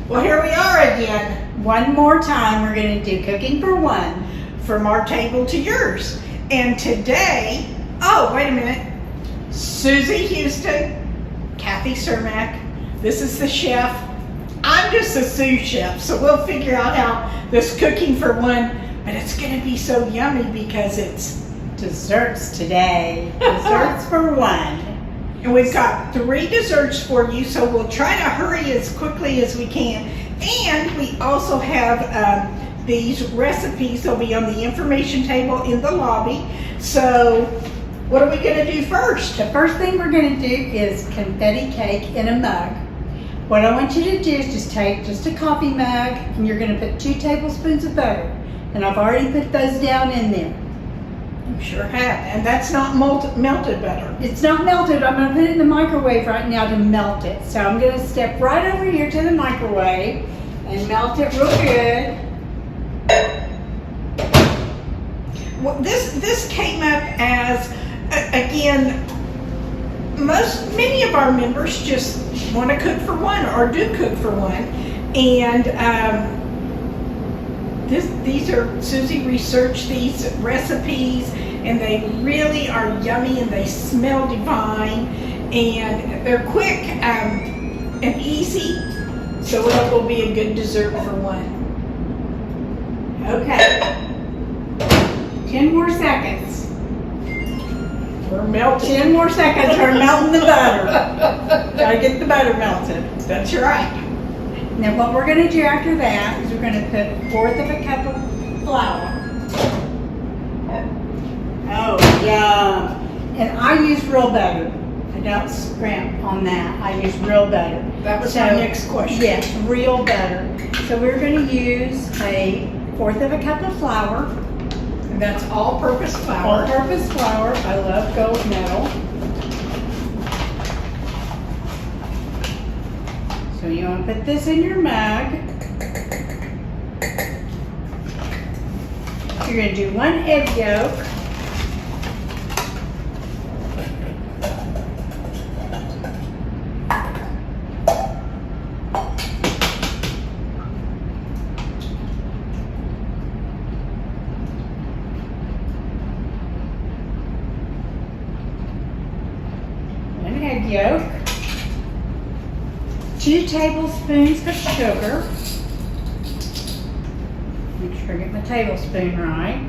Well, here we are again. One more time, we're going to do Cooking for One, from our table to yours. And today, oh, wait a minute. Susie Houston, Kathy Cermak. This is the chef. I'm just a sous chef, so we'll figure out how this Cooking for One, but it's going to be so yummy because it's desserts today. Desserts for one. And we've got 3 desserts for you, so we'll try to hurry as quickly as we can. And we also have these recipes. They'll be on the information table in the lobby. So what are we going to do first? The first thing we're going to do is confetti cake in a mug. What I want you to do is just take just a coffee mug, and you're going to put 2 tablespoons of butter. And I've already put those down in there. You sure have. And that's not melted butter. It's not melted. I'm going to put it in the microwave right now to melt it. So I'm going to step right over here to the microwave and melt it real good. Well, this came up as, again, many of our members just want to cook for one or do cook for one. And these are, Susie researched these recipes, and they really are yummy, and they smell divine, and they're quick and easy, so it will be a good dessert for one. Okay, 10 more seconds. We're melting. 10 more seconds. We're melting the butter. Gotta get the butter melted. That's right. Now what we're going to do after that is we're going to put 1/4 of a cup of flour. Oh, yum. And I use real butter. I don't scrimp on that. I use real butter. That was my next question. Yes, real butter. So we're going to use a 1/4 of a cup of flour. And that's all-purpose flour. All-purpose flour. I love gold medal. So you want to put this in your mug. You're going to do 1 egg yolk. One egg yolk. 2 tablespoons of sugar. Make sure I get my tablespoon right.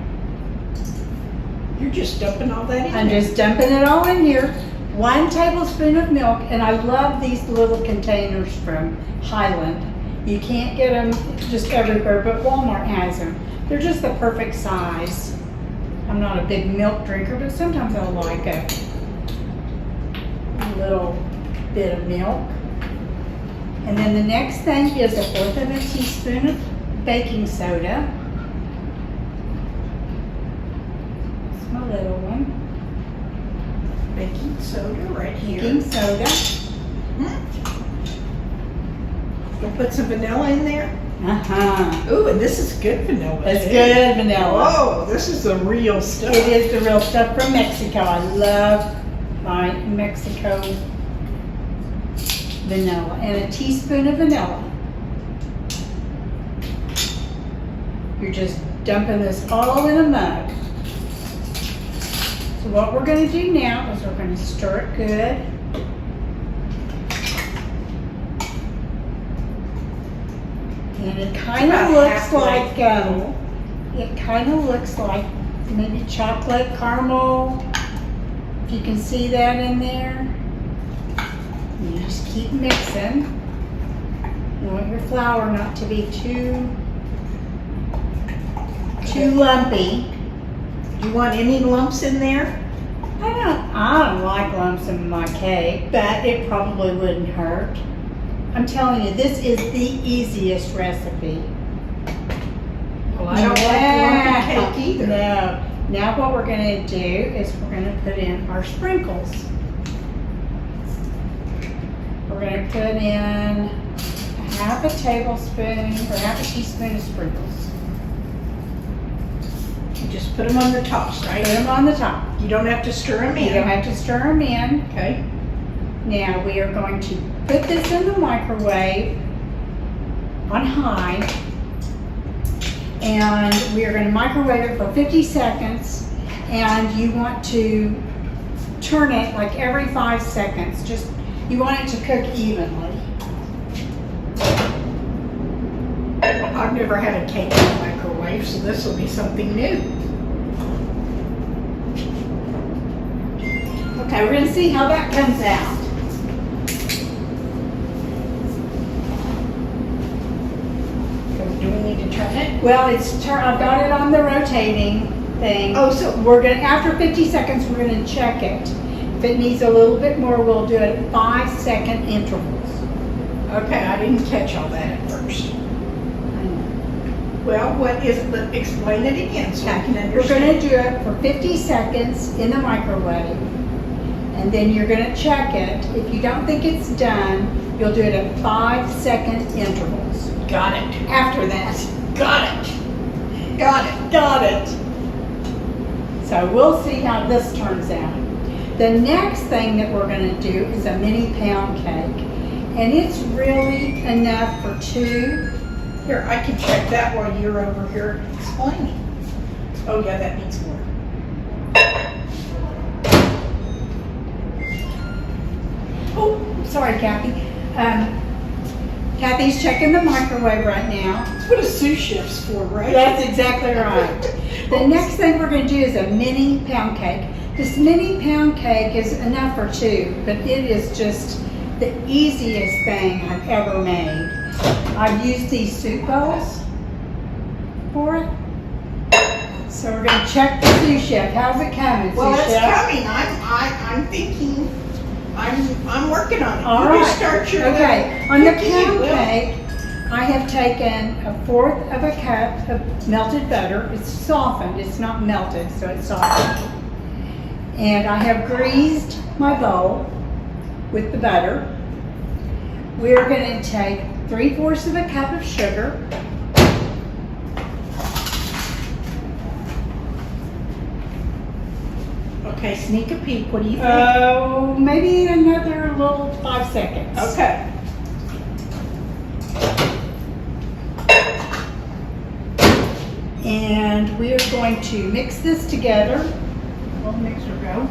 You're just dumping all that in I'm there. just dumping it all in here. 1 tablespoon of milk, and I love these little containers from Highland. You can't get them just everywhere, but Walmart has them. They're just the perfect size. I'm not a big milk drinker, but sometimes I like a little bit of milk. And then the next thing is 1/4 of a teaspoon of baking soda. It's my little one. Baking soda right here. Baking soda. We'll put some vanilla in there. Uh-huh. Ooh, and this is good vanilla. It's too. good vanilla. Whoa, this is the real stuff. It is the real stuff from Mexico. I love my Mexico vanilla. And a teaspoon of vanilla. You're just dumping this all in a mug. So what we're going to do now is we're going to stir it good. And it kind of looks like maybe chocolate caramel. If you can see that in there. You just keep mixing. You want your flour not to be too lumpy. Do you want any lumps in there? I don't like lumps in my cake, but it probably wouldn't hurt. I'm telling you, this is the easiest recipe. Well, I don't like lumpy cake either. No. Now what we're going to do is we're going to put in our sprinkles. We're going to put in 1/2 tablespoon or 1/2 teaspoon of sprinkles. You just put them on the tops, right? Put them on the top. You don't have to stir them in. You don't have to stir them in. Okay. Now we are going to put this in the microwave on high. And we are going to microwave it for 50 seconds. And you want to turn it like every 5 seconds. Just, you want it to cook evenly. I've never had a cake in the microwave, so this will be something new. Okay, we're going to see how that comes out. Do we need to turn it? Well, I've got it on the rotating thing. Oh, so We're going to, after 50 seconds, we're going to check it. If it needs a little bit more, we'll do it at 5-second intervals. okay, I didn't catch all that at first. Well, what is it? Explain it again so I can We're understand. going to do it for 50 seconds in the microwave, and then you're going to check it. If you don't think it's done, you'll do it at 5-second intervals. Got it. After that. Got it. Got it. Got it. So we'll see how this turns out. The next thing that we're going to do is a mini pound cake, and it's really enough for 2. Here, I can check that while you're over here explaining. Oh yeah, that needs more. Oh, sorry, Kathy. Kathy's checking the microwave right now. That's what a sous chef's for, right? That's exactly right. The next thing we're going to do is a mini pound cake. This mini pound cake is enough for 2, but it is just the easiest thing I've ever made. I've used these soup bowls for it. So we're going to check the sous chef. How's it coming, Well, sous it's chef? coming. I'm thinking. I'm working on it. All You right. just start your Okay. On the cooking, pound Will. cake, I have taken 1/4 of a cup of melted butter. It's softened. It's not melted, so it's softened. And I have greased my bowl with the butter. We're going to take 3/4 of a cup of sugar. Okay, sneak a peek. What do you think? Oh, maybe another little 5 seconds. Okay. And we are going to mix this together. Well, mixer go.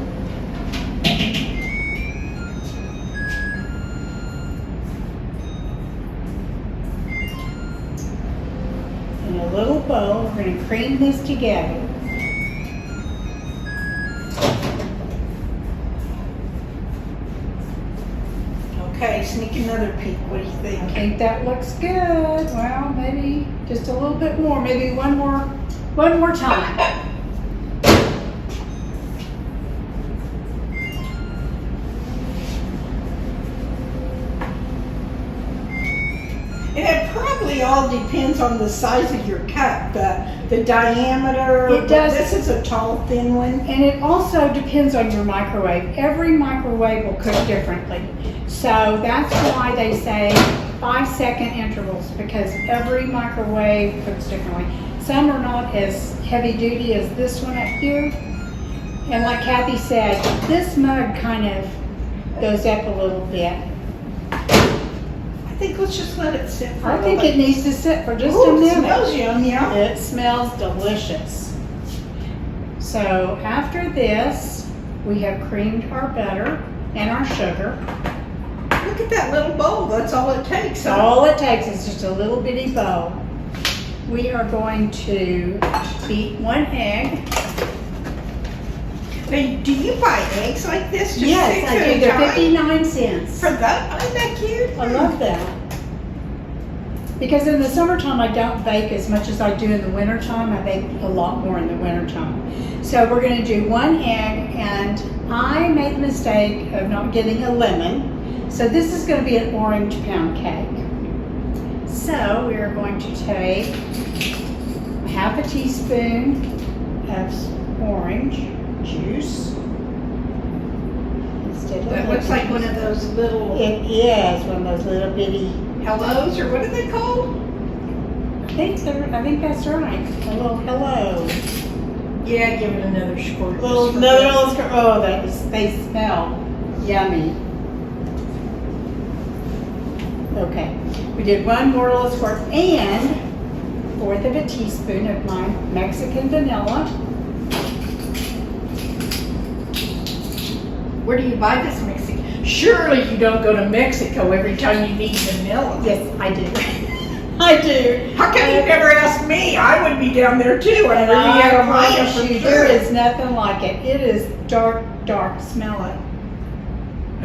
In a little bowl, we're going to cream this together. Okay, sneak another peek. What do you I think? think that looks good. Well, maybe just a little bit more, maybe one more time. And it probably all depends on the size of your cup, the diameter. It does. This is a tall, thin one. And it also depends on your microwave. Every microwave will cook differently. So that's why they say 5-second intervals, because every microwave cooks differently. Some are not as heavy duty as this one up here. And like Kathy said, this mug kind of goes up a little bit. I think let's just let it sit for I a think little it needs to sit for just Ooh, a it minute. smells yum, yeah. It smells delicious. So after this, we have creamed our butter and our sugar. Look at that little bowl. That's all it takes. So all it takes is just a little bitty bowl. We are going to beat 1 egg. Now, do you buy eggs like this? Just Yes, 6 I at do. a They're time? 59 cents. For that? Isn't that cute? I love that. Because in the summertime, I don't bake as much as I do in the wintertime. I bake a lot more in the wintertime. So we're going to do 1 egg, and I made the mistake of not getting a lemon. So this is going to be an orange pound cake. So we are going to take 1/2 teaspoon of orange juice. Instead of That looks like one of those little It is one of those little bitty. hellos, or what are they called? I think that's right. A little hello. Yeah, give it another squirt. Little just for another good. little. Oh, they smell yummy. Okay. We did 1 more little squirt and 1/4 of a teaspoon of my Mexican vanilla. Where do you buy this Mexican? Surely you don't go to Mexico every time you need vanilla. Yes, I do. I do. How come you never asked me? I would be down there too. And I I Maya promise for you, sure. there is nothing like it. It is dark, dark. Smell it.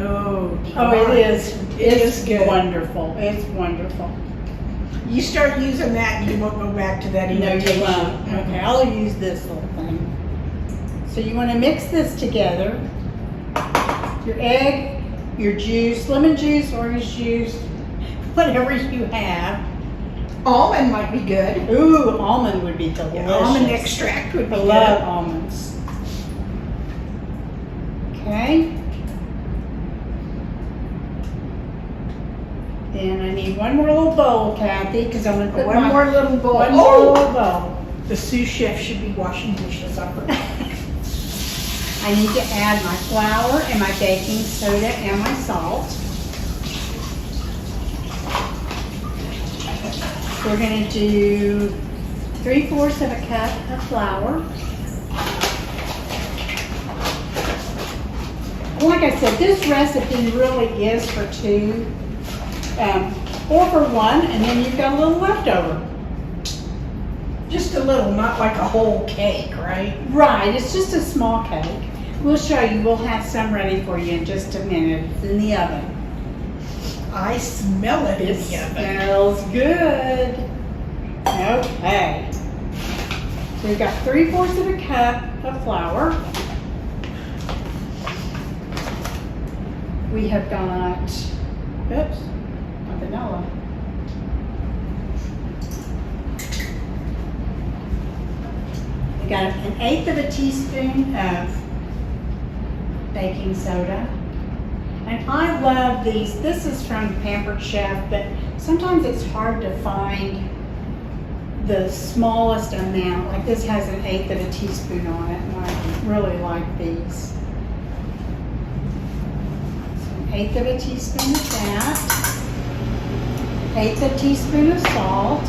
Oh, Oh, it is. It's It's good. wonderful. It's wonderful. You start using that and you won't go back to that No, imitation. you won't. Okay, I'll use this little thing. So you want to mix this together. Your egg, your juice, lemon juice, orange juice, whatever you have. Almond might be good. Ooh, almond would be delicious. Yeah, almond extract would be I good. love almonds. Okay. Then I need 1 more little bowl, Kathy, because I'm going to put One more little bowl. One more little bowl. The sous chef should be washing dishes up. I need to add my flour and my baking soda and my salt. We're going to do 3/4 of a cup of flour. Like I said, this recipe really is for 2, or for 1, and then you've got a little leftover. Just a little, not like a whole cake, right? Right, it's just a small cake. We'll show you, we'll have some ready for you in just a minute. It's in the oven. I smell it in It the oven. smells good. Okay. So we've got 3/4 of a cup of flour. We have got, oops, not vanilla. We got 1/8 of a teaspoon of baking soda. And I love these. This is from Pampered Chef, but sometimes it's hard to find the smallest amount. Like this has 1/8 of a teaspoon on it, and I really like these. So 1/8 of a teaspoon of that. 1/8 of a teaspoon of salt.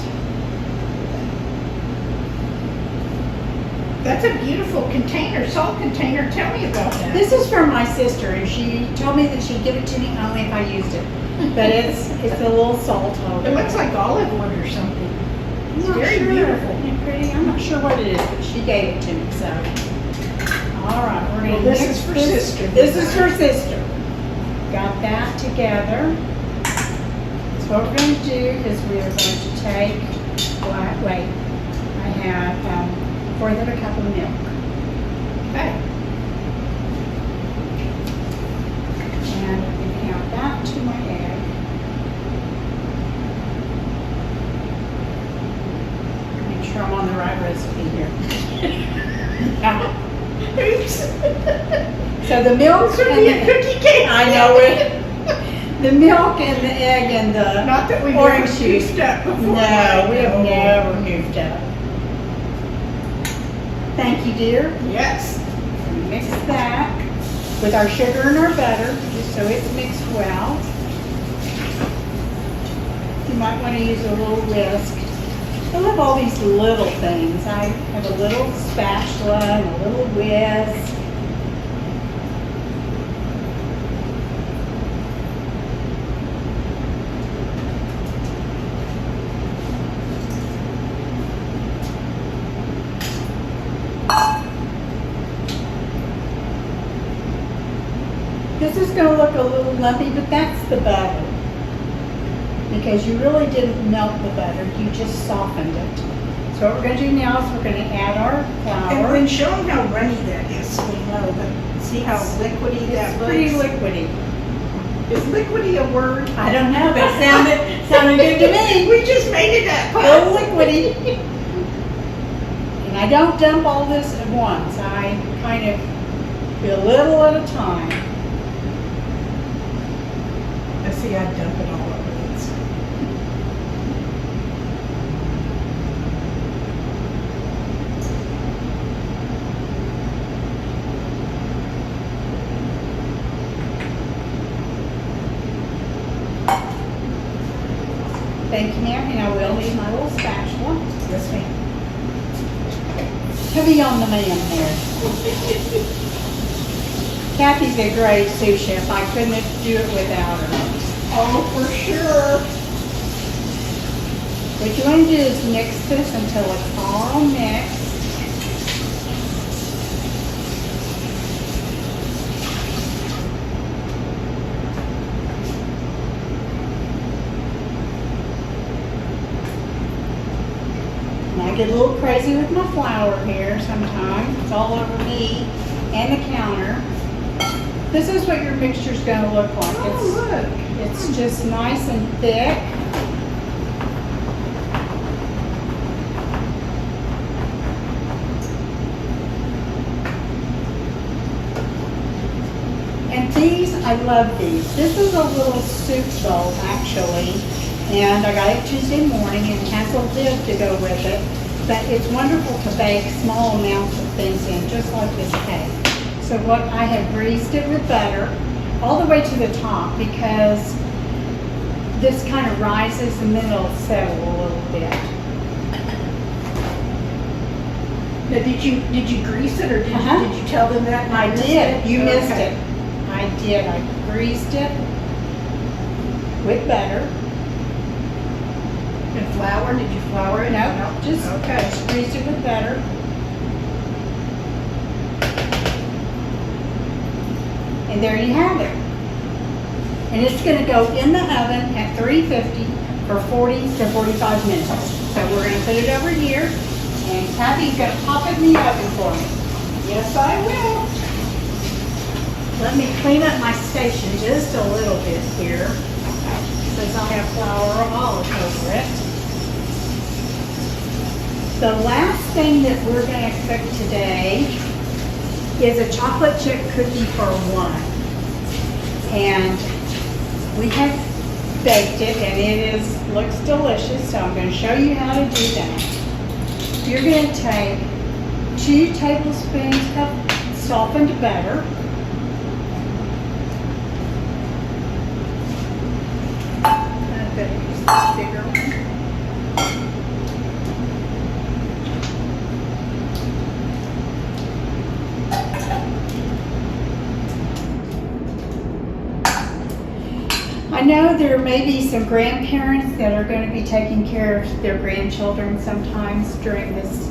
That's a beautiful container, salt container. Tell me about that. This is from my sister, and she told me that she'd give it to me only if I used it. But it's a little salt holder. It looks like olive wood or something. It's I'm not very sure. beautiful. Isn't it pretty? I'm not sure what it is, but she gave it to me, so. All right, we're gonna Well, this mix is for sister. This is for sister. Got that together. So what we're gonna do is we are going to take, wait, I have 1/4 of a cup of milk. Okay. And I'm gonna add that to my egg. Make sure I'm on the right recipe here. Oops. So the milk This would and be a the, cookie cake. I know it. The milk and the egg and the Not that we've orange ever juice. goofed up before. No, we have No. never goofed up. Thank you, dear. Yes. Mix that with our sugar and our butter, just so it's mixed well. You might want to use a little whisk. I love all these little things. I have a little spatula and a little whisk. This is going to look a little lumpy, but that's the butter. Because you really didn't melt the butter, you just softened it. So what we're going to do now is we're going to add our And flour. then show them how runny that is so we know. But see how liquidy that It's pretty looks? liquidy. Is liquidy a word? I don't know, but it sounded good to me. We just made it that A little liquidy. And I don't dump all this at once. I kind of do a little at a time. I see I dump it all over this. ma'am, and I will need my little spatula. Yes, ma'am. Heavy on the man there. Kathy's a great sous chef. I couldn't do it without her. Oh, for sure. What you want to do is mix this until it's all mixed. And I get a little crazy with my flour here sometimes. It's all over me and the counter. This is what your mixture's going to look like. It's just nice and thick. And these, I love these. This is a little soup bowl actually, and I got it Tuesday morning and has a lid to go with it. But it's wonderful to bake small amounts of things in, just like this cake. So what I have greased it with butter all the way to the top because this kind of rises and then it'll settle a little bit. Now, did you grease it, or did you tell them that? I did. You missed it. I did. I greased it with butter. And flour? Did you flour it? No, just greased it with butter. And there you have it. And it's going to go in the oven at 350 for 40 to 45 minutes. So we're going to put it over here, and Kathy's going to pop it in the oven for me. Yes, I will. Let me clean up my station just a little bit here, since I have flour all over it. The last thing that we're going to cook today is a chocolate chip cookie for one. And we have baked it, and it looks delicious, so I'm going to show you how to do that. You're going to take 2 tablespoons of softened butter. I'm going to use this bigger one. I know there may be some grandparents that are going to be taking care of their grandchildren sometimes during this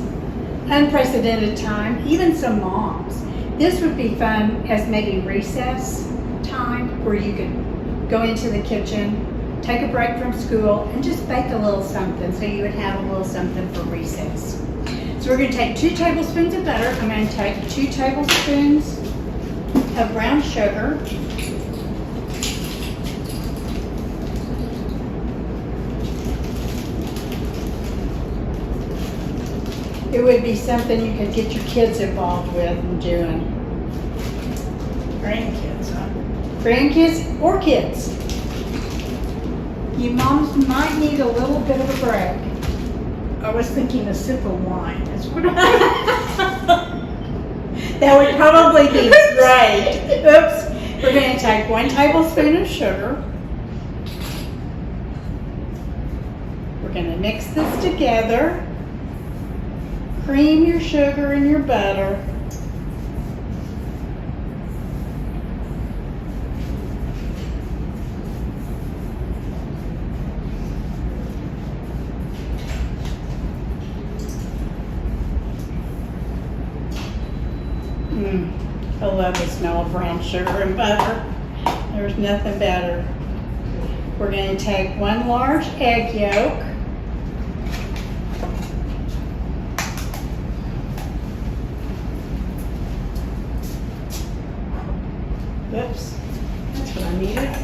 unprecedented time, even some moms. This would be fun as maybe recess time where you could go into the kitchen, take a break from school, and just bake a little something so you would have a little something for recess. So we're going to take 2 tablespoons of butter. I'm going to take 2 tablespoons of brown sugar. It would be something you could get your kids involved with and doing. Grandkids, huh? Grandkids or kids. You moms might need a little bit of a break. I was thinking a sip of wine. That's what That would probably be great. Oops. We're going to take 1 tablespoon of sugar. We're going to mix this together. Cream your sugar and your butter. I love the smell of brown sugar and butter. There's nothing better. We're going to take 1 large egg yolk. Oops, that's what I needed.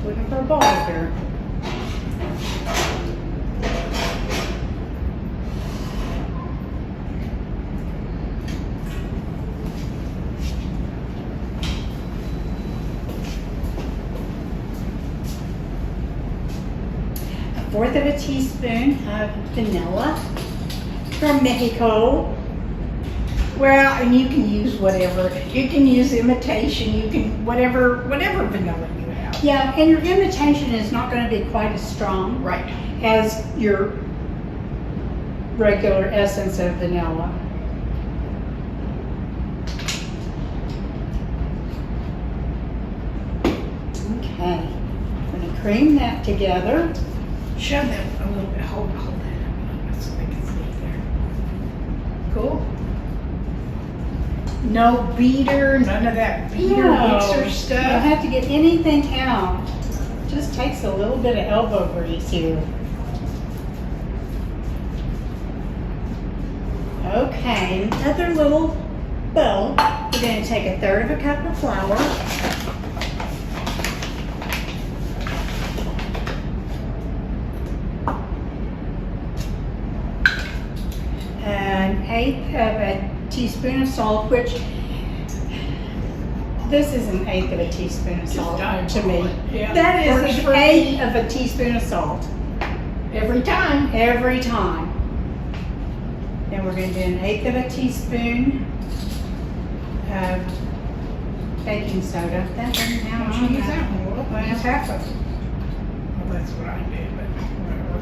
Looking for a bowl here. A 1/4 of a teaspoon of vanilla from Mexico. Well, and you can use whatever. You can use imitation. You can whatever vanilla you have. Yeah, and your imitation is not going to be quite as strong. Right. as your regular essence of vanilla. Okay, I'm going to cream that together. Show them a little bit. Hold that up so they can see there. Cool. No beater, none of that beater mixer You don't stuff. have to get anything out. Just takes a little bit of elbow grease here. Okay, another little bowl. We're going to take 1/3 of a cup of flour. An 1/8 of a teaspoon of salt, which this is an 1/8 of a teaspoon of salt to me. Yeah. That Works is an for 1/8 me. of a teaspoon of salt Every time. every time. Then we're going to do an 1/8 of a teaspoon of baking soda. That doesn't Why have don't you use that one? Well, Use half of it. Well, that's what I did, but whatever.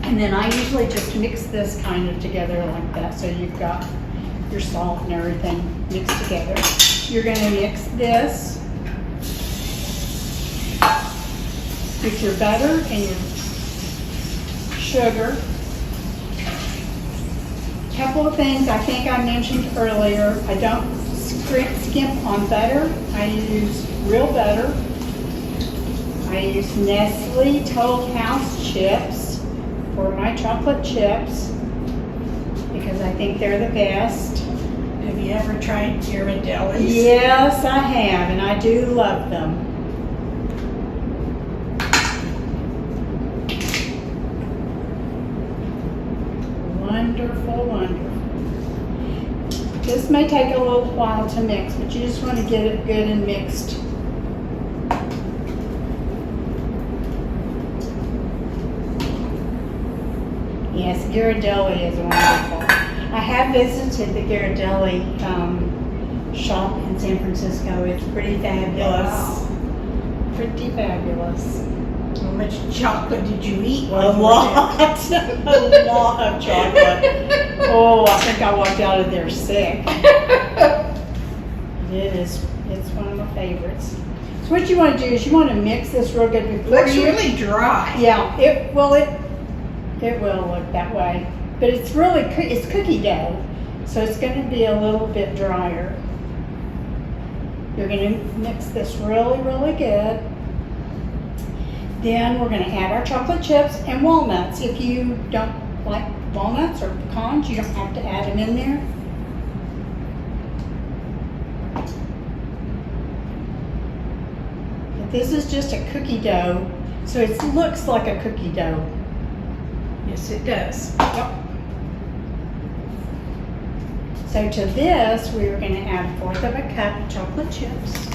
And then I usually just mix this kind of together like that, so you've got your salt and everything mixed together. You're going to mix this with your butter and your sugar. Couple of things I think I mentioned earlier. I don't skimp on butter. I use real butter. I use Nestle Toll House chips for my chocolate chips because I think they're the best. Have you ever tried Ghirardelli's? Yes, I have, and I do love them. Wonderful, wonderful. This may take a little while to mix, but you just want to get it good and mixed. Yes, Ghirardelli is wonderful. I have visited the Ghirardelli shop in San Francisco. It's pretty fabulous. Wow. Pretty fabulous. How much chocolate did you eat? A lot. A lot of chocolate. Oh, I think I walked out of there sick. It's one of my favorites. So what you want to do is you want to mix this real good before Looks you. really dry. Yeah, it will look that way, but it's really it's cookie dough, so it's going to be a little bit drier. You're going to mix this really, really good. Then we're going to add our chocolate chips and walnuts. If you don't like walnuts or pecans, you don't have to add them in there. But this is just a cookie dough, so it looks like a cookie dough. Yes, it does. Yep. So to this, we are going to add 1/4 of a cup of chocolate chips.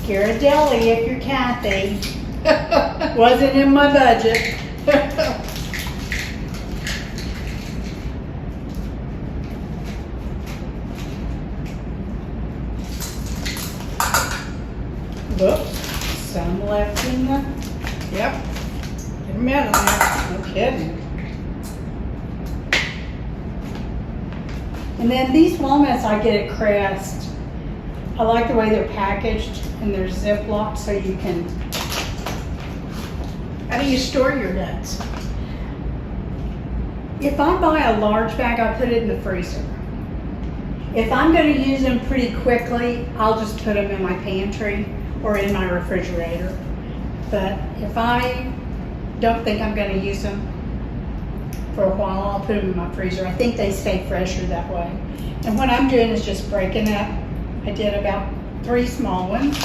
Ghirardelli, if you're Kathy. Wasn't in my budget. Whoops, some left in the, Yep. Get them out of there. no kidding. And then these walnuts, I get it pressed. I like the way they're packaged and they're Ziploc so you can, How do you store your nuts? if I buy a large bag, I put it in the freezer. If I'm going to use them pretty quickly, I'll just put them in my pantry or in my refrigerator. But if I don't think I'm going to use them for a while, I'll put them in my freezer. I think they stay fresher that way. And what I'm doing is just breaking up. I did about 3 small ones.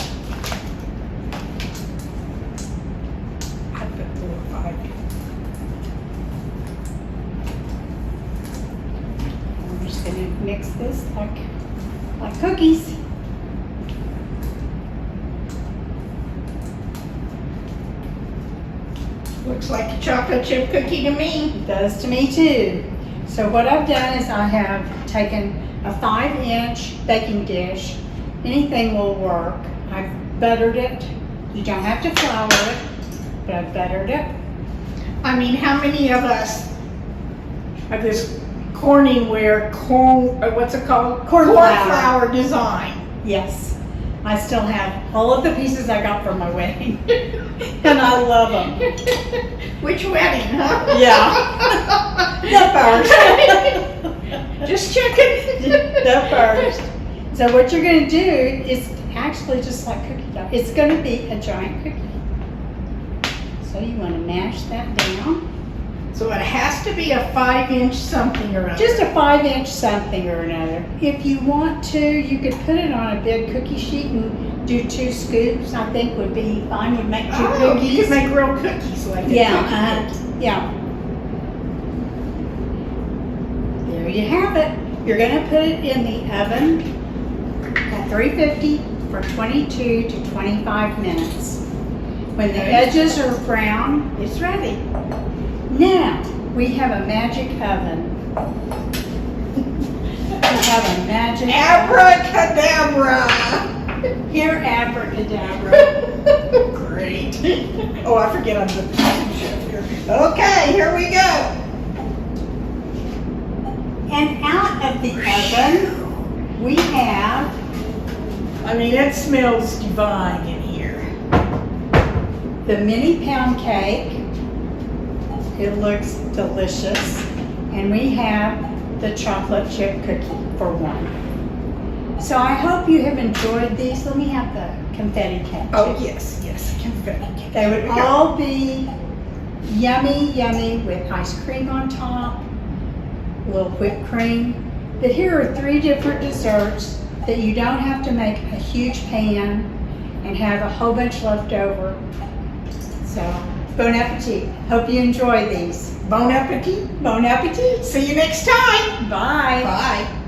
I put 4 or 5. I'm just going to mix this like cookies. Looks like a chocolate chip cookie to me. It does to me too. So what I've done is I have taken a 5-inch baking dish. Anything will work. I've buttered it. You don't have to flour it, but I've buttered it. I mean, how many of us have this Corningware what's it called? Corn flour design. Yes. I still have all of the pieces I got from my wedding. And I love them. Which wedding, huh? Yeah. The first. Just checking. The first. So what you're going to do is actually just like cookie dough. It's going to be a giant cookie. So you want to mash that down. So it has to be a 5-inch something or other. Just a 5-inch something or another. If you want to, you could put it on a big cookie sheet and do 2 scoops. I think would be fine. Would make 2 cookies. You could make real cookies like Yeah, yeah. There you have it. You're going to put it in the oven at 350 for 22 to 25 minutes. When the edges are brown, It's ready. now we have a magic oven. We have a magic Abracadabra. Here, abracadabra. Great. Oh, I forget I'm the pastry chef here. Okay, here we go. And out of the oven, we have I mean, it smells divine in here. the mini pound cake. It looks delicious. And we have the chocolate chip cookie for one. So I hope you have enjoyed these. Let me have the confetti cake. Oh, yes, confetti cake. They would Here we go. all be yummy, yummy with ice cream on top, a little whipped cream. But here are 3 different desserts that you don't have to make a huge pan and have a whole bunch left over. So, bon appetit. Hope you enjoy these. Bon appetit. Bon appetit. See you next time. Bye. Bye.